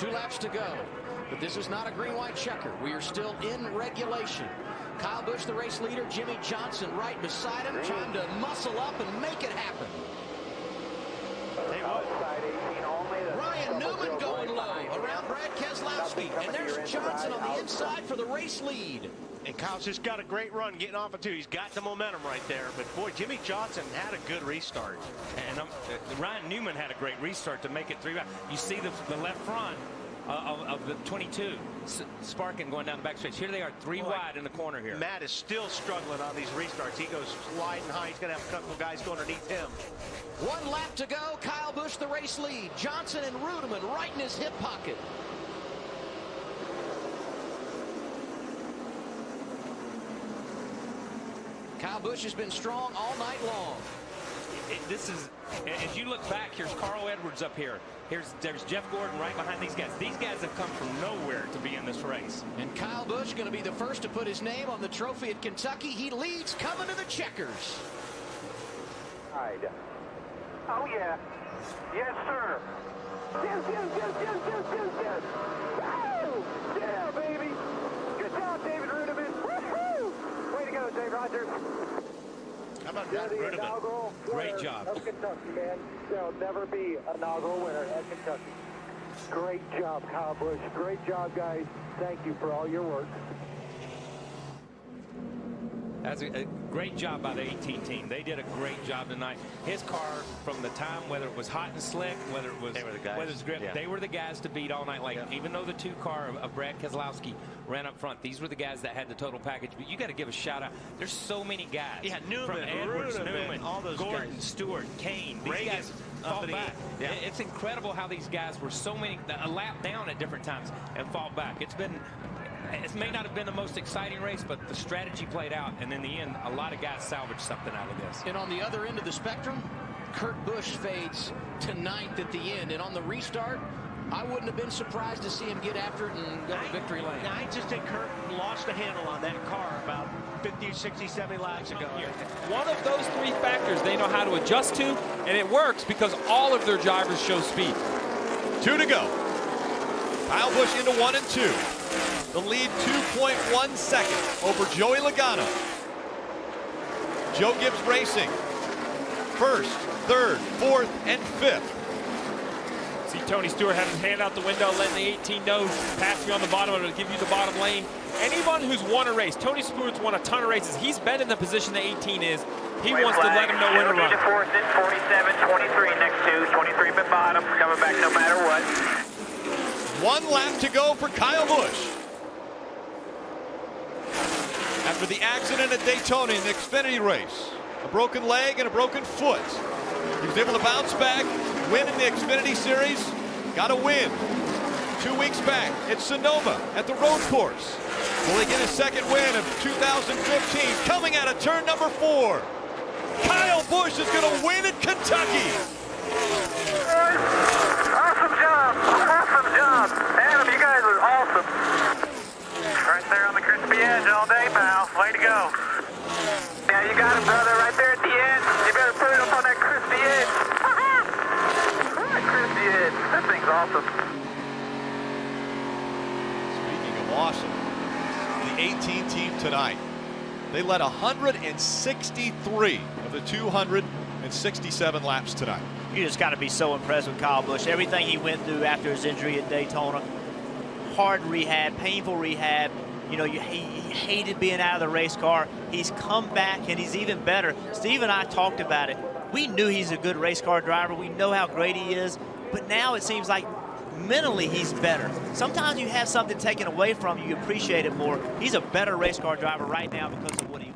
2 laps to go. But this is not a green-white checker. We are still in regulation. Kyle Busch, the race leader. Jimmy Johnson right beside him, trying to muscle up and make it happen. Ryan Newman going low around Brad Keselowski. And there's Johnson on the inside for the race lead. And Kyle's just got a great run getting off of 2. He's got the momentum right there. But, boy, Jimmy Johnson had a good restart. And Ryan Newman had a great restart to make it 3 rounds. You see the left front of the 22 sparking going down the backstretch. Here they are 3 wide in the corner here. Matt is still struggling on these restarts. He goes sliding high. He's going to have a couple of guys go underneath him. 1 lap to go. Kyle Busch the race lead. Johnson and Rudeman right in his hip pocket. Kyle Busch has been strong all night long. This is, as you look back, here's Carl Edwards up here. There's Jeff Gordon right behind these guys. These guys have come from nowhere to be in this race. And Kyle Busch going to be the first to put his name on the trophy at Kentucky. He leads coming to the checkers. Oh, yeah. Yes, sir. Yes, yes, yes, yes, yes, yes, yes. Woo! Yeah, baby. Good job, David Rudeman. Woohoo! Way to go, Dave Rogers. How about that, Rudeman? Great job. Of Kentucky, man. There'll never be an inaugural winner at Kentucky. Great job, Kyle Busch. Great job, guys. Thank you for all your work. That's a great job by the 18 team. They did a great job tonight. His car, from the time, whether it was hot and slick, whether it was, grip, they were the guys to beat all night. Like, even though the 2 car of Brad Keselowski ran up front, these were the guys that had the total package. But you got to give a shout out. There's so many guys. Yeah, Newman, from Edwards, Newman, all those Gordon, guys. Stewart, Kane. These Reagan, guys fall back. Yeah. It's incredible how these guys were so many, a lap down at different times and fall back. It may not have been the most exciting race, but the strategy played out, and in the end, a lot of guys salvaged something out of this. And on the other end of the spectrum, Kurt Busch fades to 9th at the end. And on the restart, I wouldn't have been surprised to see him get after it and go to victory lane. I just think Kurt lost a handle on that car about 50, 60, 70 laps ago. One of those 3 factors they know how to adjust to, and it works because all of their drivers show speed. 2 to go. Kyle Busch into 1 and 2. The lead 2.1 seconds over Joey Logano. Joe Gibbs Racing. 1st, 3rd, 4th, and 5th. See Tony Stewart have his hand out the window, letting the 18 know, pass me on the bottom, it'll give you the bottom lane. Anyone who's won a race, Tony Stewart's won a ton of races. He's been in the position the 18 is. He wants to let him know when to run. 47, 23 next to, 23 at bottom, coming back no matter what. 1 lap to go for Kyle Busch. After the accident at Daytona in the Xfinity race, a broken leg and a broken foot, he was able to bounce back, win in the Xfinity Series, got a win 2 weeks back at Sonoma at the road course. Will he get his 2nd win of 2015 coming out of turn number 4? Kyle Busch is going to win at Kentucky. Awesome job. Awesome job. Adam, you guys are awesome. Right there on the crispy edge all day, pal. Way to go. Yeah, you got it, brother, right there at the end. You better put it up on that crispy edge. That crispy edge. That thing's awesome. Speaking of awesome, the 18 team tonight, they led 163 of the 267 laps tonight. You just got to be so impressed with Kyle Busch. Everything he went through after his injury at Daytona, hard rehab, painful rehab. You know, he hated being out of the race car. He's come back, and he's even better. Steve and I talked about it. We knew he's a good race car driver. We know how great he is. But now it seems like mentally he's better. Sometimes you have something taken away from you, you appreciate it more. He's a better race car driver right now because of what he